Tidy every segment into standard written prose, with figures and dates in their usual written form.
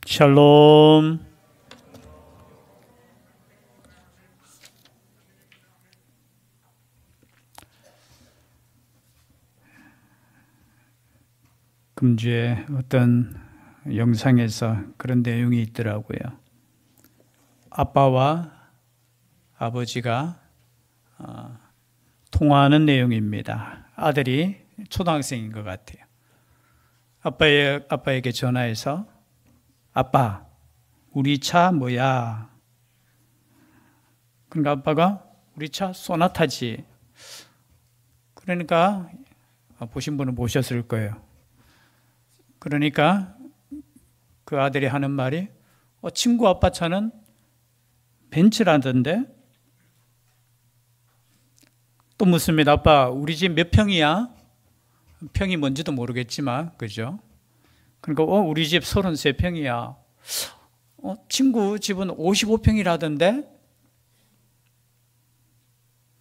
샬롬. 금주에 어떤 영상에서 그런 내용이 있더라고요. 아빠와 아버지가 통화하는 내용입니다. 아들이 초등학생인 것 같아요. 아빠에게 전화해서 아빠, 우리 차 뭐야? 그러니까 아빠가 우리 차 소나타지. 그러니까 보신 분은 보셨을 거예요. 그러니까 그 아들이 하는 말이 친구 아빠 차는 벤츠라던데? 또 묻습니다. 아빠, 우리 집 몇 평이야? 평이 뭔지도 모르겠지만, 그죠? 그러니까 우리 집 33평이야. 친구 집은 55평이라던데?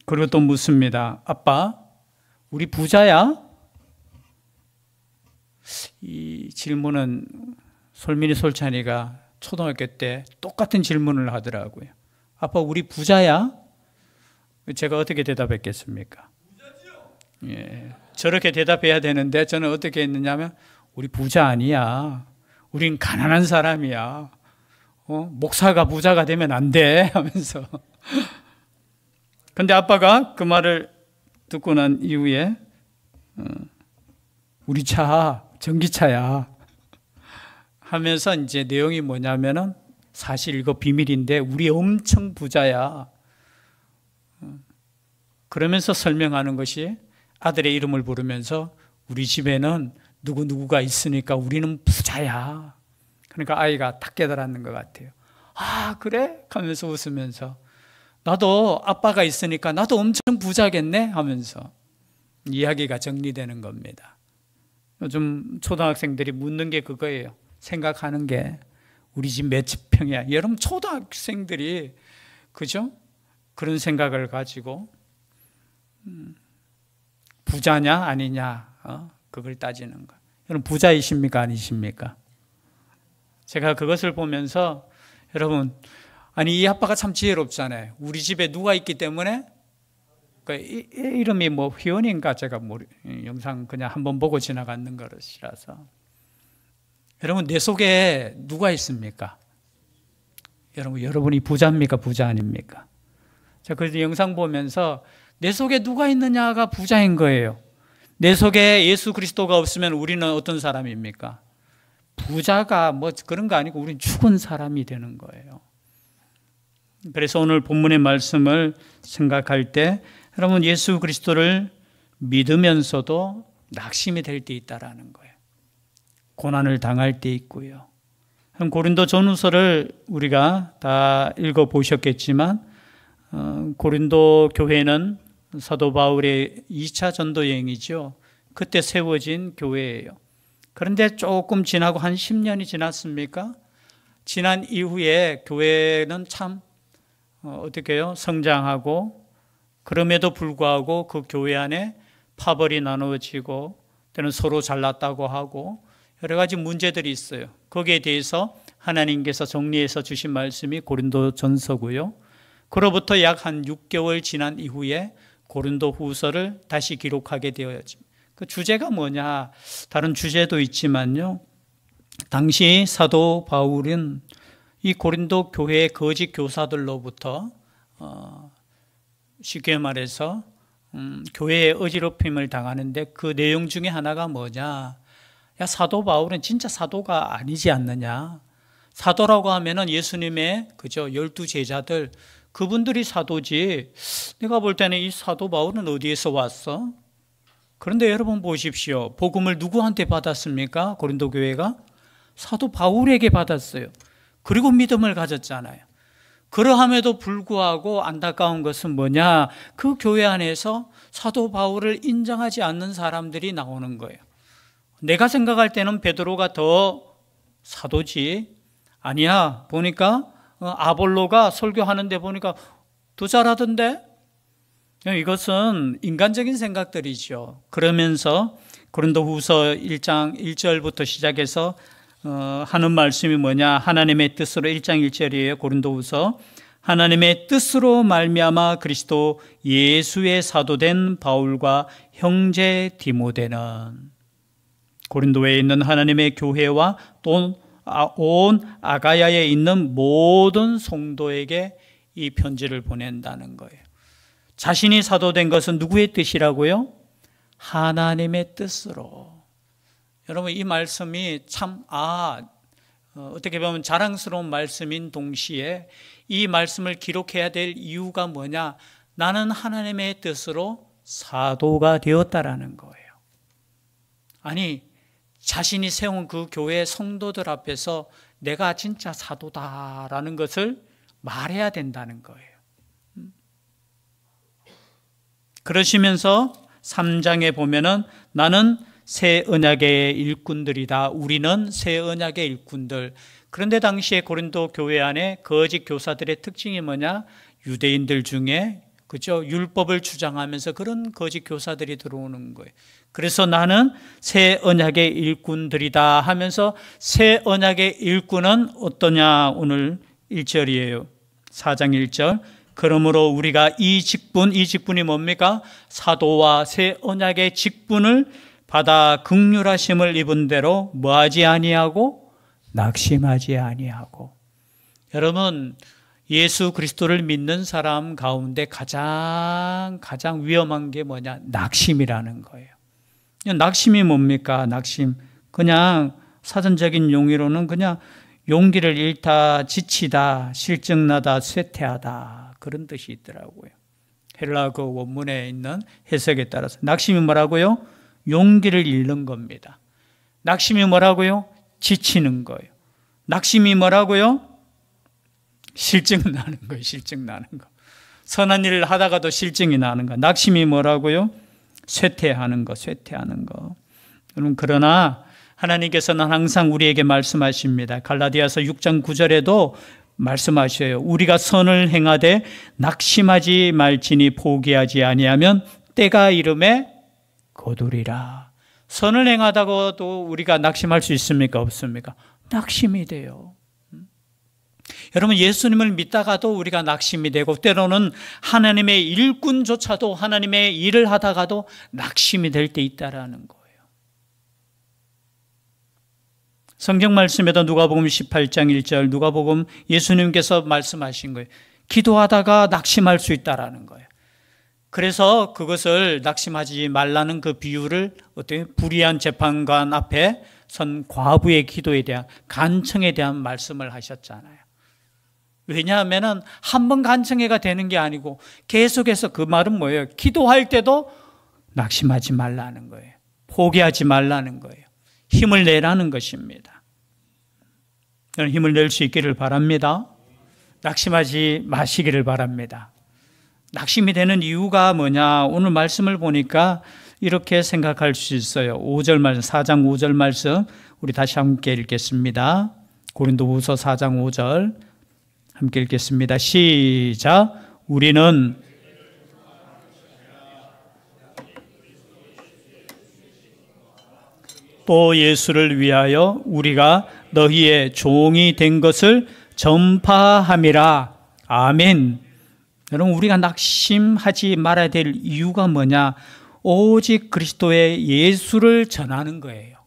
그리고 또 묻습니다. 아빠, 우리 부자야? 이 질문은 솔민이 솔찬이가 초등학교 때 똑같은 질문을 하더라고요. 아빠, 우리 부자야? 제가 어떻게 대답했겠습니까? 예, 저렇게 대답해야 되는데 저는 어떻게 했느냐면 우리 부자 아니야. 우린 가난한 사람이야. 목사가 부자가 되면 안 돼 하면서. 근데 아빠가 그 말을 듣고 난 이후에 우리 차 전기차야 하면서 이제 내용이 뭐냐면은 사실 이거 비밀인데 우리 엄청 부자야. 그러면서 설명하는 것이 아들의 이름을 부르면서 우리 집에는 누구누구가 있으니까 우리는 부자야. 그러니까 아이가 딱 깨달았는 것 같아요. 아, 그래? 하면서 웃으면서 나도 아빠가 있으니까 나도 엄청 부자겠네? 하면서 이야기가 정리되는 겁니다. 요즘 초등학생들이 묻는 게 그거예요. 생각하는 게 우리 집 몇 평이야. 여러분 초등학생들이 그죠? 그런 생각을 가지고 부자냐 아니냐 그걸 따지는 거. 여러분 부자이십니까 아니십니까? 제가 그것을 보면서 여러분 아니 이 아빠가 참 지혜롭잖아요. 우리 집에 누가 있기 때문에 이름이 뭐 휘원인가 제가 영상 그냥 한번 보고 지나가는 것이라서 여러분 내 속에 누가 있습니까? 여러분이 부자입니까 부자 아닙니까? 자, 그래서 영상 보면서 내 속에 누가 있느냐가 부자인 거예요. 내 속에 예수 그리스도가 없으면 우리는 어떤 사람입니까? 부자가 뭐 그런 거 아니고 우리는 죽은 사람이 되는 거예요. 그래서 오늘 본문의 말씀을 생각할 때 여러분 예수 그리스도를 믿으면서도 낙심이 될 때 있다라는 거예요. 고난을 당할 때 있고요. 고린도 전후서를 우리가 다 읽어보셨겠지만 고린도 교회는 사도 바울의 2차 전도 여행이죠. 그때 세워진 교회예요. 그런데 조금 지나고 한 10년이 지났습니까? 지난 이후에 교회는 참 어떻게 해요? 성장하고 그럼에도 불구하고 그 교회 안에 파벌이 나누어지고 때는 서로 잘났다고 하고 여러 가지 문제들이 있어요. 거기에 대해서 하나님께서 정리해서 주신 말씀이 고린도전서고요. 그로부터 약 한 6개월 지난 이후에 고린도 후서를 다시 기록하게 되어집니다. 그 주제가 뭐냐? 다른 주제도 있지만요. 당시 사도 바울은 이 고린도 교회의 거짓 교사들로부터 쉽게 말해서 교회의 어지럽힘을 당하는데 그 내용 중에 하나가 뭐냐? 야, 사도 바울은 진짜 사도가 아니지 않느냐? 사도라고 하면은 예수님의 그죠 12 제자들 그분들이 사도지. 내가 볼 때는 이 사도 바울은 어디에서 왔어? 그런데 여러분 보십시오. 복음을 누구한테 받았습니까? 고린도 교회가 사도 바울에게 받았어요. 그리고 믿음을 가졌잖아요. 그러함에도 불구하고 안타까운 것은 뭐냐? 그 교회 안에서 사도 바울을 인정하지 않는 사람들이 나오는 거예요. 내가 생각할 때는 베드로가 더 사도지. 아니야. 보니까 아볼로가 설교하는데 보니까 더 잘하던데? 이것은 인간적인 생각들이죠. 그러면서 고린도후서 1장 1절부터 시작해서 하는 말씀이 뭐냐? 하나님의 뜻으로 1장 1절이에요. 고린도후서. 하나님의 뜻으로 말미암아 그리스도 예수의 사도된 바울과 형제 디모데는 고린도에 있는 하나님의 교회와 또 온 아가야에 있는 모든 성도에게 이 편지를 보낸다는 거예요. 자신이 사도된 것은 누구의 뜻이라고요? 하나님의 뜻으로. 여러분, 이 말씀이 참 어떻게 보면 자랑스러운 말씀인 동시에 이 말씀을 기록해야 될 이유가 뭐냐? 나는 하나님의 뜻으로 사도가 되었다라는 거예요. 아니, 자신이 세운 그 교회 성도들 앞에서 내가 진짜 사도다라는 것을 말해야 된다는 거예요. 그러시면서 3장에 보면은 나는 새 언약의 일꾼들이다. 우리는 새 언약의 일꾼들. 그런데 당시에 고린도 교회 안에 거짓 교사들의 특징이 뭐냐? 유대인들 중에 그죠? 율법을 주장하면서 그런 거짓 교사들이 들어오는 거예요. 그래서 나는 새 언약의 일꾼들이다 하면서 새 언약의 일꾼은 어떠냐? 오늘 1절이에요. 4장 1절. 그러므로 우리가 이 직분이 뭡니까? 사도와 새 언약의 직분을 받아 긍휼하심을 입은 대로 뭐하지 아니하고 낙심하지 아니하고. 여러분, 예수 그리스도를 믿는 사람 가운데 가장 위험한 게 뭐냐? 낙심이라는 거예요. 낙심이 뭡니까? 낙심. 그냥 사전적인 용어로는 그냥 용기를 잃다, 지치다, 실증나다, 쇠퇴하다 그런 뜻이 있더라고요. 헬라 그 원문에 있는 해석에 따라서 낙심이 뭐라고요? 용기를 잃는 겁니다. 낙심이 뭐라고요? 지치는 거예요. 낙심이 뭐라고요? 실증 나는 거예요. 실증 나는 거. 선한 일을 하다가도 실증이 나는 거. 낙심이 뭐라고요? 쇠퇴하는 거. 여러분, 그러나 하나님께서는 항상 우리에게 말씀하십니다. 갈라디아서 6장 9절에도 말씀하셔요. 우리가 선을 행하되 낙심하지 말지니 포기하지 아니하면 때가 이름에 거두리라. 선을 행하다가도 우리가 낙심할 수 있습니까? 없습니까? 낙심이 돼요. 여러분, 예수님을 믿다가도 우리가 낙심이 되고 때로는 하나님의 일꾼조차도 하나님의 일을 하다가도 낙심이 될 때 있다라는 거예요. 성경 말씀에도 누가복음 18장 1절 누가복음 예수님께서 말씀하신 거예요. 기도하다가 낙심할 수 있다라는 거예요. 그래서 그것을 낙심하지 말라는 그 비유를 어떻게 불의한 재판관 앞에 선 과부의 기도에 대한 간청에 대한 말씀을 하셨잖아요. 왜냐하면 한 번 간청회가 되는 게 아니고 계속해서 그 말은 뭐예요? 기도할 때도 낙심하지 말라는 거예요. 포기하지 말라는 거예요. 힘을 내라는 것입니다. 저는 힘을 낼 수 있기를 바랍니다. 낙심하지 마시기를 바랍니다. 낙심이 되는 이유가 뭐냐? 오늘 말씀을 보니까 이렇게 생각할 수 있어요. 5절 말씀, 4장 5절 말씀 우리 다시 함께 읽겠습니다. 고린도후서 4장 5절 함께 읽겠습니다. 시작. 우리는 또 예수를 위하여 우리가 너희의 종이 된 것을 전파함이라. 아멘. 여러분, 우리가 낙심하지 말아야 될 이유가 뭐냐? 오직 그리스도의 예수를 전하는 거예요.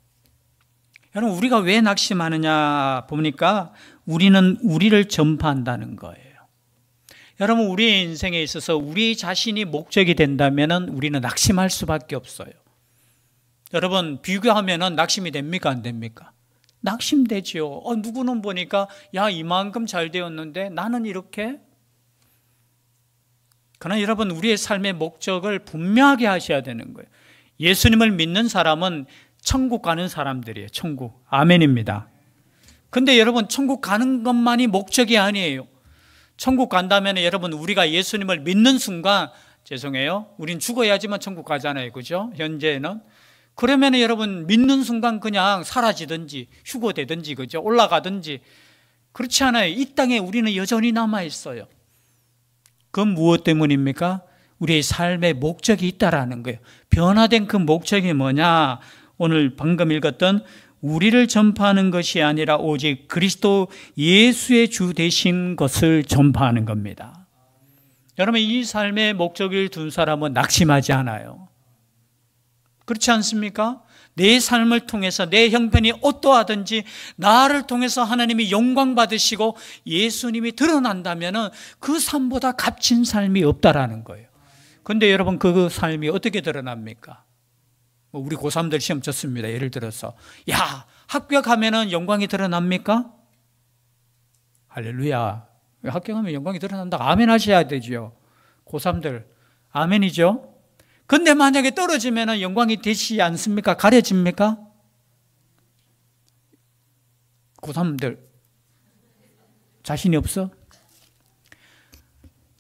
여러분, 우리가 왜 낙심하느냐 보니까 우리는 우리를 전파한다는 거예요. 여러분, 우리의 인생에 있어서 우리 자신이 목적이 된다면 우리는 낙심할 수밖에 없어요. 여러분, 비교하면 낙심이 됩니까? 안 됩니까? 낙심되죠. 누구는 보니까 야, 이만큼 잘 되었는데 나는 이렇게. 그러나 여러분, 우리의 삶의 목적을 분명하게 하셔야 되는 거예요. 예수님을 믿는 사람은 천국 가는 사람들이에요. 천국. 아멘입니다. 근데 여러분, 천국 가는 것만이 목적이 아니에요. 천국 간다면 여러분, 우리가 예수님을 믿는 순간, 죄송해요, 우린 죽어야지만 천국 가잖아요. 그죠? 현재는. 그러면 여러분, 믿는 순간 그냥 사라지든지 휴거되든지 그죠? 올라가든지. 그렇지 않아요. 이 땅에 우리는 여전히 남아있어요. 그건 무엇 때문입니까? 우리의 삶의 목적이 있다라는 거예요. 변화된 그 목적이 뭐냐? 오늘 방금 읽었던 우리를 전파하는 것이 아니라 오직 그리스도 예수의 주 되신 것을 전파하는 겁니다. 여러분, 이 삶의 목적을 둔 사람은 낙심하지 않아요. 그렇지 않습니까? 내 삶을 통해서 내 형편이 어떠하든지 나를 통해서 하나님이 영광 받으시고 예수님이 드러난다면 그 삶보다 값진 삶이 없다라는 거예요. 그런데 여러분, 그 삶이 어떻게 드러납니까? 우리 고3들 시험 쳤습니다. 예를 들어서 야, 합격하면 영광이 드러납니까? 할렐루야. 합격하면 영광이 드러난다. 아멘 하셔야 되죠. 고3들 아멘이죠. 근데 만약에 떨어지면 영광이 되지 않습니까? 가려집니까? 고3들 자신이 없어?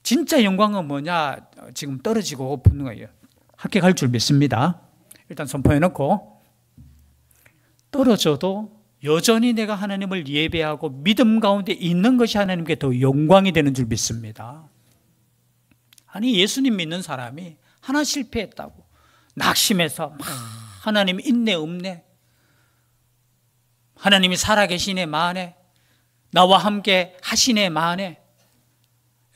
진짜 영광은 뭐냐? 지금 떨어지고 붙는 거예요. 합격할 줄 믿습니다. 일단 선포해놓고, 떨어져도 여전히 내가 하나님을 예배하고 믿음 가운데 있는 것이 하나님께 더 영광이 되는 줄 믿습니다. 아니, 예수님 믿는 사람이 하나 실패했다고 낙심해서 막 하나님 있네 없네, 하나님이 살아계시네 마네, 나와 함께 하시네 마네.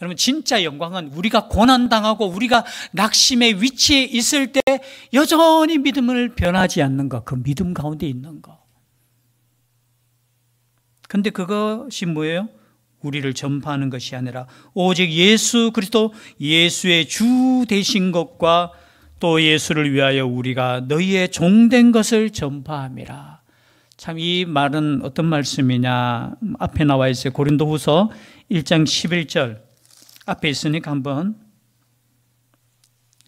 여러분, 진짜 영광은 우리가 고난당하고 우리가 낙심의 위치에 있을 때 여전히 믿음을 변하지 않는 것, 그 믿음 가운데 있는 것. 근데 그것이 뭐예요? 우리를 전파하는 것이 아니라 오직 예수 그리스도 예수의 주 되신 것과 또 예수를 위하여 우리가 너희의 종된 것을 전파함이라. 참, 이 말은 어떤 말씀이냐? 앞에 나와 있어요. 고린도후서 1장 11절 앞에 있으니까 한번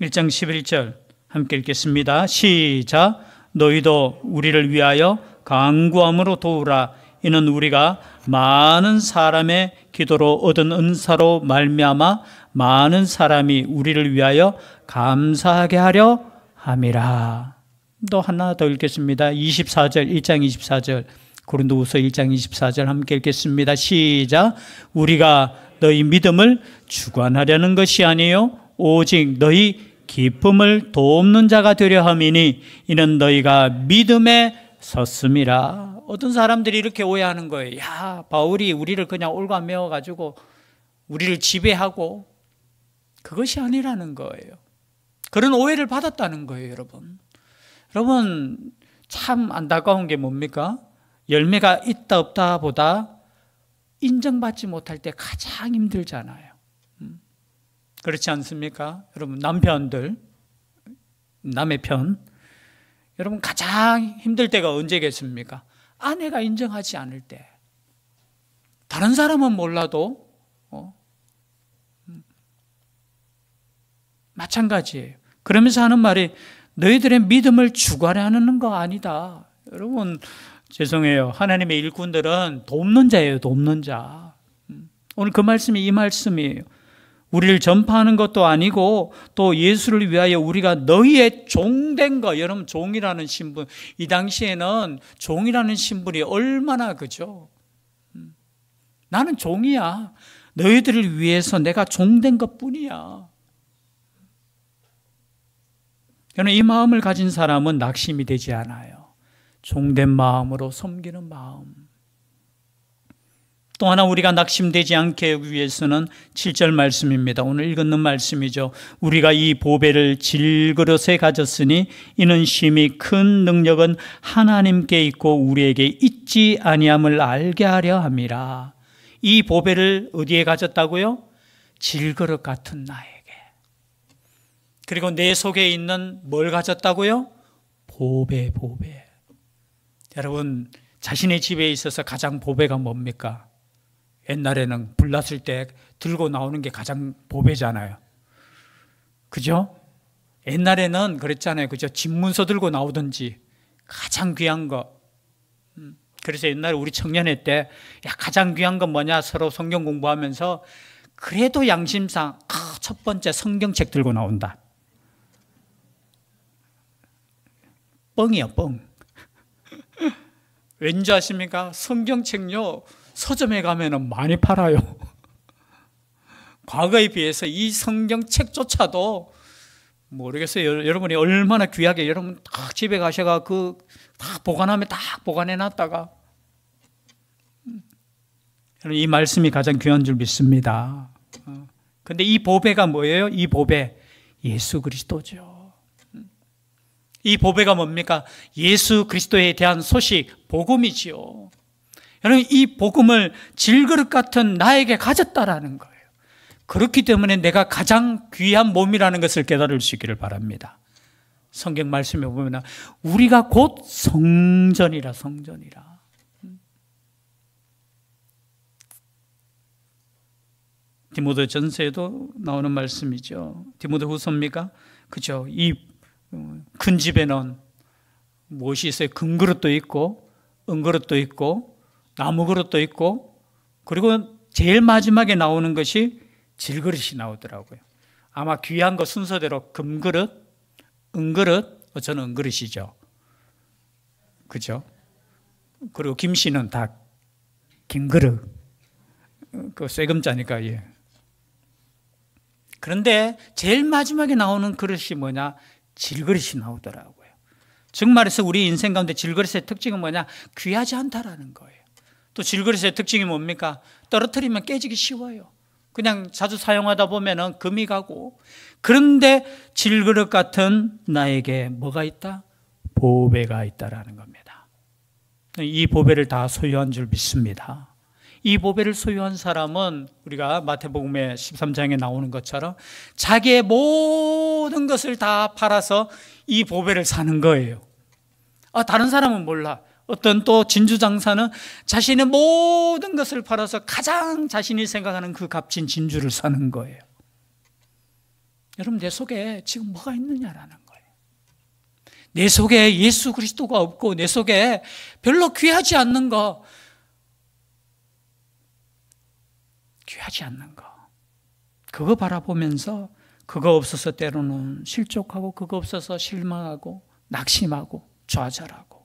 1장 11절 함께 읽겠습니다. 시작. 너희도 우리를 위하여 간구함으로 도우라. 이는 우리가 많은 사람의 기도로 얻은 은사로 말미암아 많은 사람이 우리를 위하여 감사하게 하려 함이라. 또 하나 더 읽겠습니다. 24절, 1장 24절, 고린도후서 1장 24절 함께 읽겠습니다. 시작. 우리가 너희 믿음을 주관하려는 것이 아니요 오직 너희 기쁨을 돕는 자가 되려 함이니 이는 너희가 믿음에 섰음이라. 어떤 사람들이 이렇게 오해하는 거예요. 야, 바울이 우리를 그냥 올가매어가지고 우리를 지배하고, 그것이 아니라는 거예요. 그런 오해를 받았다는 거예요, 여러분. 여러분, 참 안타까운 게 뭡니까? 열매가 있다 없다 보다 인정받지 못할 때 가장 힘들잖아요. 그렇지 않습니까? 여러분, 남편들, 남의 편, 여러분 가장 힘들 때가 언제겠습니까? 아내가 인정하지 않을 때. 다른 사람은 몰라도 마찬가지예요. 그러면서 하는 말이 너희들의 믿음을 주관하는 거 아니다. 여러분, 죄송해요. 하나님의 일꾼들은 돕는 자예요. 돕는 자. 오늘 그 말씀이 이 말씀이에요. 우리를 전파하는 것도 아니고 또 예수를 위하여 우리가 너희의 종된 거. 여러분, 종이라는 신분, 이 당시에는 종이라는 신분이 얼마나, 그죠? 나는 종이야. 너희들을 위해서 내가 종된 것뿐이야. 저는 이 마음을 가진 사람은 낙심이 되지 않아요. 종된 마음으로 섬기는 마음. 또 하나 우리가 낙심되지 않게 위해서는 7절 말씀입니다. 오늘 읽는 말씀이죠. 우리가 이 보배를 질그릇에 가졌으니 이는 심히 큰 능력은 하나님께 있고 우리에게 있지 아니함을 알게 하려 함이라. 이 보배를 어디에 가졌다고요? 질그릇 같은 나에게. 그리고 내 속에 있는 뭘 가졌다고요? 보배. 여러분, 자신의 집에 있어서 가장 보배가 뭡니까? 옛날에는 불났을 때 들고 나오는 게 가장 보배잖아요. 그죠? 옛날에는 그랬잖아요. 그죠? 집문서 들고 나오든지 가장 귀한 거. 그래서 옛날에 우리 청년회 때 야, 가장 귀한 건 뭐냐? 서로 성경 공부하면서 그래도 양심상 첫 번째 성경책 들고 나온다. 뻥이야, 뻥. 왠지 아십니까? 성경책요, 서점에 가면 많이 팔아요. 과거에 비해서 이 성경책조차도 모르겠어요. 여러분이 얼마나 귀하게 여러분 딱 집에 가셔가 다 보관하면 딱 보관해 놨다가 이 말씀이 가장 귀한 줄 믿습니다. 근데 이 보배가 뭐예요? 이 보배 예수 그리스도죠. 이 보배가 뭡니까? 예수 그리스도에 대한 소식, 복음이지요. 여러분 이 복음을 질그릇 같은 나에게 가졌다라는 거예요. 그렇기 때문에 내가 가장 귀한 몸이라는 것을 깨달을 수 있기를 바랍니다. 성경 말씀에 보면 우리가 곧 성전이라. 디모데전서에도 나오는 말씀이죠. 디모데후서입니까? 그죠? 이 큰 집에는 무엇이 있어요? 금그릇도 있고 은그릇도 있고 나무그릇도 있고 그리고 제일 마지막에 나오는 것이 질그릇이 나오더라고요. 아마 귀한 거 순서대로 금그릇, 은그릇, 저는 은그릇이죠. 그죠? 그리고 김씨는 다 김그릇. 그 쇠금자니까, 예. 그런데 제일 마지막에 나오는 그릇이 뭐냐? 질그릇이 나오더라고요. 즉 말해서 우리 인생 가운데 질그릇의 특징은 뭐냐? 귀하지 않다라는 거예요. 또 질그릇의 특징이 뭡니까? 떨어뜨리면 깨지기 쉬워요. 그냥 자주 사용하다 보면은 금이 가고. 그런데 질그릇 같은 나에게 뭐가 있다? 보배가 있다라는 겁니다. 이 보배를 다 소유한 줄 믿습니다. 이 보배를 소유한 사람은 우리가 마태복음의 13장에 나오는 것처럼 자기의 모든 것을 다 팔아서 이 보배를 사는 거예요. 다른 사람은 몰라. 어떤 또 진주장사는 자신의 모든 것을 팔아서 가장 자신이 생각하는 그 값진 진주를 사는 거예요. 여러분 내 속에 지금 뭐가 있느냐라는 거예요. 내 속에 예수 그리스도가 없고 내 속에 별로 귀하지 않는 거, 귀하지 않는 거, 그거 바라보면서 그거 없어서 때로는 실족하고 그거 없어서 실망하고 낙심하고 좌절하고.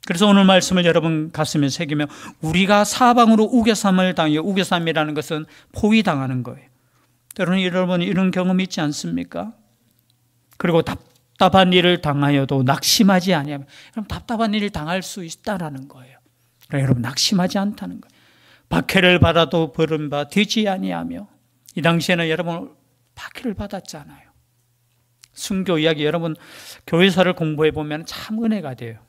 그래서 오늘 말씀을 여러분 가슴에 새기며 우리가 사방으로 우겨삼을 당해요. 우겨삼이라는 것은 포위당하는 거예요. 때로는 여러분 이런 경험이 있지 않습니까? 그리고 답답한 일을 당하여도 낙심하지 아니하면, 여러분 답답한 일을 당할 수 있다라는 거예요. 그러니까 여러분 낙심하지 않다는 거예요. 박해를 받아도 버림바 되지 아니하며. 이 당시에는 여러분 박해를 받았잖아요. 순교 이야기 여러분 교회사를 공부해 보면 참 은혜가 돼요.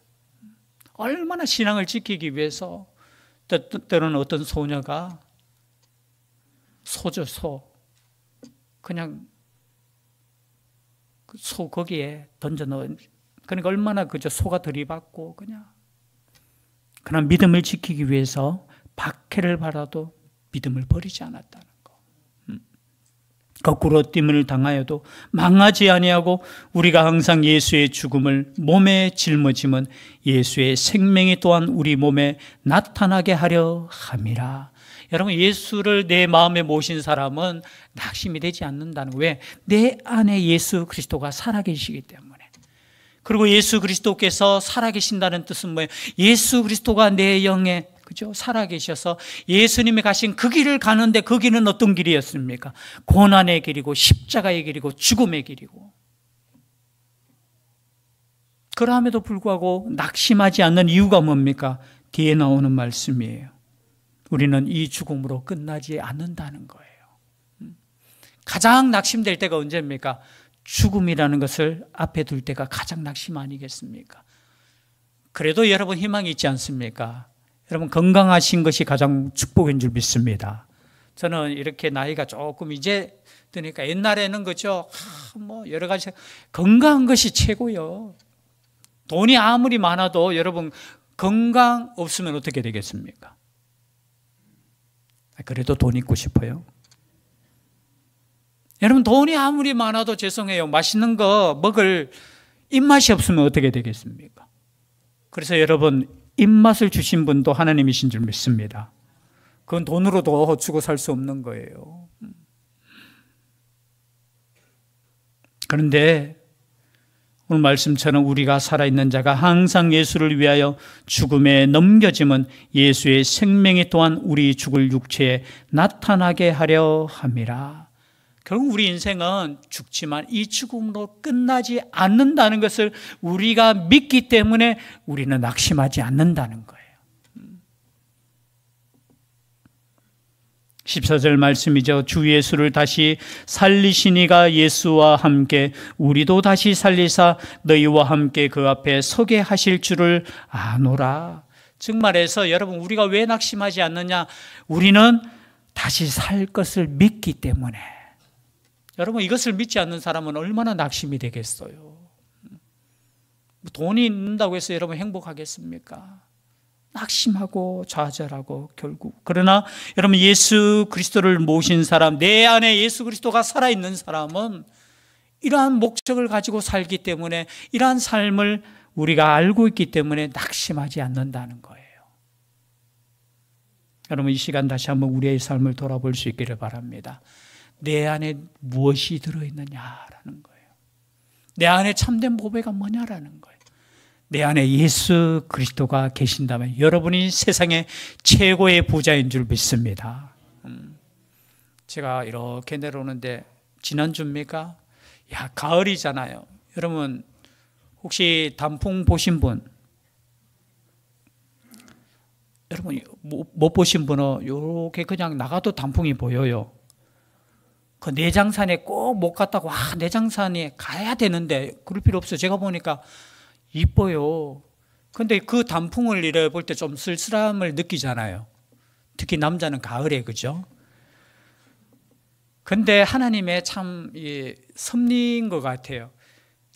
얼마나 신앙을 지키기 위해서 때로는 어떤 소녀가 소 그냥 소 거기에 던져 넣은, 그러니까 얼마나 그저 소가 들이받고 그냥 믿음을 지키기 위해서 박해를 받아도 믿음을 버리지 않았다는 거. 거꾸로 띠을 당하여도 망하지 아니하고 우리가 항상 예수의 죽음을 몸에 짊어짐은 예수의 생명이 또한 우리 몸에 나타나게 하려 함이라. 여러분 예수를 내 마음에 모신 사람은 낙심이 되지 않는다는 거예요. 왜? 내 안에 예수 그리스도가 살아계시기 때문에. 그리고 예수 그리스도께서 살아계신다는 뜻은 뭐예요? 예수 그리스도가 내 영에 그죠? 살아계셔서 예수님이 가신 그 길을 가는데 그 길은 어떤 길이었습니까? 고난의 길이고 십자가의 길이고 죽음의 길이고. 그럼에도 불구하고 낙심하지 않는 이유가 뭡니까? 뒤에 나오는 말씀이에요. 우리는 이 죽음으로 끝나지 않는다는 거예요. 가장 낙심될 때가 언제입니까? 죽음이라는 것을 앞에 둘 때가 가장 낙심 아니겠습니까? 그래도 여러분 희망이 있지 않습니까? 여러분 건강하신 것이 가장 축복인 줄 믿습니다. 저는 이렇게 나이가 조금 이제 드니까 옛날에는 그죠? 뭐 여러 가지 건강한 것이 최고요. 돈이 아무리 많아도 여러분 건강 없으면 어떻게 되겠습니까? 그래도 돈 있고 싶어요. 여러분 돈이 아무리 많아도 죄송해요. 맛있는 거 먹을 입맛이 없으면 어떻게 되겠습니까? 그래서 여러분 입맛을 주신 분도 하나님이신 줄 믿습니다. 그건 돈으로도 주고 살 수 없는 거예요. 그런데 오늘 말씀처럼 우리가 살아있는 자가 항상 예수를 위하여 죽음에 넘겨짐은 예수의 생명이 또한 우리 죽을 육체에 나타나게 하려 함이라. 결국 우리 인생은 죽지만 이 죽음으로 끝나지 않는다는 것을 우리가 믿기 때문에 우리는 낙심하지 않는다는 거예요. 14절 말씀이죠. 주 예수를 다시 살리시니가 예수와 함께 우리도 다시 살리사 너희와 함께 그 앞에 서게 하실 줄을 아노라. 즉 말해서 여러분, 우리가 왜 낙심하지 않느냐? 우리는 다시 살 것을 믿기 때문에. 여러분, 이것을 믿지 않는 사람은 얼마나 낙심이 되겠어요? 돈이 있는다고 해서 여러분 행복하겠습니까? 낙심하고 좌절하고 결국. 그러나 여러분, 예수 그리스도를 모신 사람, 내 안에 예수 그리스도가 살아있는 사람은 이러한 목적을 가지고 살기 때문에, 이러한 삶을 우리가 알고 있기 때문에 낙심하지 않는다는 거예요. 여러분, 이 시간 다시 한번 우리의 삶을 돌아볼 수 있기를 바랍니다. 내 안에 무엇이 들어있느냐라는 거예요. 내 안에 참된 보배가 뭐냐라는 거예요. 내 안에 예수 그리스도가 계신다면 여러분이 세상의 최고의 부자인 줄 믿습니다. 제가 이렇게 내려오는데 지난주입니까? 야, 가을이잖아요. 여러분, 혹시 단풍 보신 분? 여러분, 못 보신 분은 이렇게 그냥 나가도 단풍이 보여요. 그 내장산에 꼭 못 갔다고, 내장산에 가야 되는데 그럴 필요 없어요. 제가 보니까 이뻐요. 근데 그 단풍을 이래 볼 때 좀 쓸쓸함을 느끼잖아요. 특히 남자는 가을에, 그죠? 근데 하나님의 참 섭리인 것 같아요.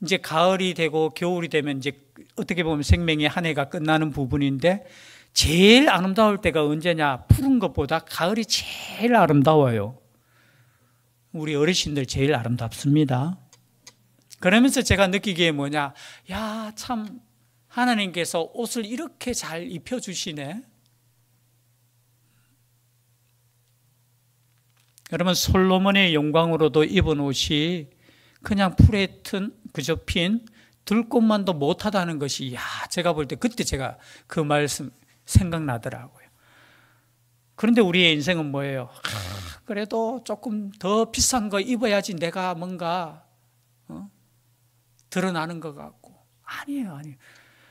이제 가을이 되고 겨울이 되면 이제 어떻게 보면 생명의 한 해가 끝나는 부분인데, 제일 아름다울 때가 언제냐? 푸른 것보다 가을이 제일 아름다워요. 우리 어르신들 제일 아름답습니다. 그러면서 제가 느끼기에 뭐냐? 야, 참 하나님께서 옷을 이렇게 잘 입혀주시네. 여러분, 솔로몬의 영광으로도 입은 옷이 그냥 풀에 그저 핀 들꽃만도 못하다는 것이, 제가 볼 때 그때 제가 그 말씀 생각나더라고요. 그런데 우리의 인생은 뭐예요? 그래도 조금 더 비싼 거 입어야지 내가 뭔가 드러나는 것 같고. 아니에요.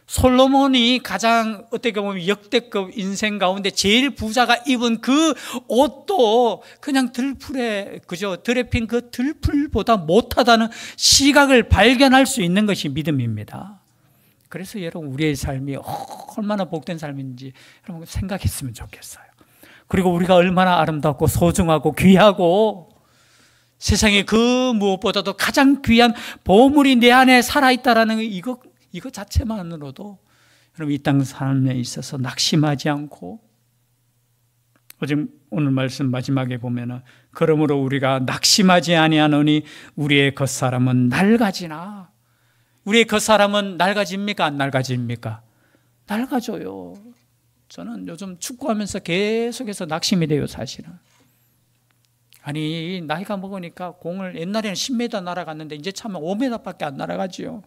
솔로몬이 가장 어떻게 보면 역대급 인생 가운데 제일 부자가 입은 그 옷도 그냥 들풀에, 그죠? 들에 핀 그 들풀보다 못하다는 시각을 발견할 수 있는 것이 믿음입니다. 그래서 여러분, 우리의 삶이 얼마나 복된 삶인지 여러분 생각했으면 좋겠어요. 그리고 우리가 얼마나 아름답고 소중하고 귀하고 세상에 그 무엇보다도 가장 귀한 보물이 내 안에 살아있다라는 이거 자체만으로도 여러분, 이 땅 삶에 있어서 낙심하지 않고, 오늘 말씀 마지막에 보면은 그러므로 우리가 낙심하지 아니하노니 우리의 겉사람은 낡아지나. 우리의 겉사람은 낡아집니까? 안 낡아집니까? 낡아져요. 저는 요즘 축구하면서 계속해서 낙심이 돼요, 사실은. 아니, 나이가 먹으니까 공을 옛날에는 10m 날아갔는데 이제 차면 5m밖에 안 날아가지요.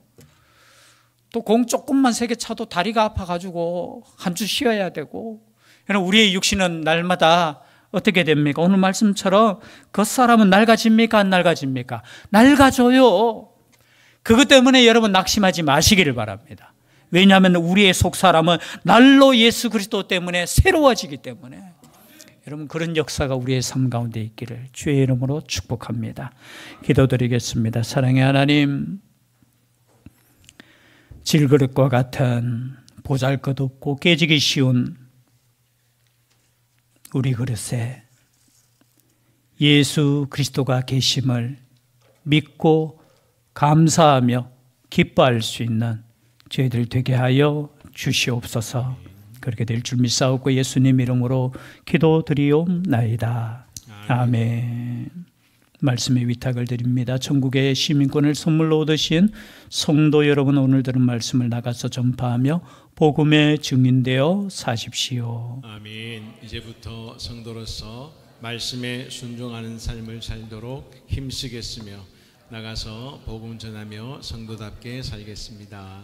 또 공 조금만 세게 차도 다리가 아파가지고 한 주 쉬어야 되고. 우리의 육신은 날마다 어떻게 됩니까? 오늘 말씀처럼 겉사람은 낡아집니까? 안 낡아집니까? 낡아져요. 그것 때문에 여러분 낙심하지 마시기를 바랍니다. 왜냐하면 우리의 속사람은 날로 예수 그리스도 때문에 새로워지기 때문에. 여러분, 그런 역사가 우리의 삶 가운데 있기를 주의 이름으로 축복합니다. 기도드리겠습니다. 사랑의 하나님, 질그릇과 같은 보잘것없고 깨지기 쉬운 우리 그릇에 예수 그리스도가 계심을 믿고 감사하며 기뻐할 수 있는 저희들 되게 하여 주시옵소서. 그렇게 될 줄 믿사옵고 예수님 이름으로 기도드리옵나이다. 아멘. 말씀의 위탁을 드립니다. 천국의 시민권을 선물로 얻으신 성도 여러분, 오늘 들은 말씀을 나가서 전파하며 복음의 증인되어 사십시오. 아멘. 이제부터 성도로서 말씀에 순종하는 삶을 살도록 힘쓰겠으며 나가서 복음 전하며 성도답게 살겠습니다.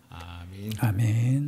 아멘. 아멘.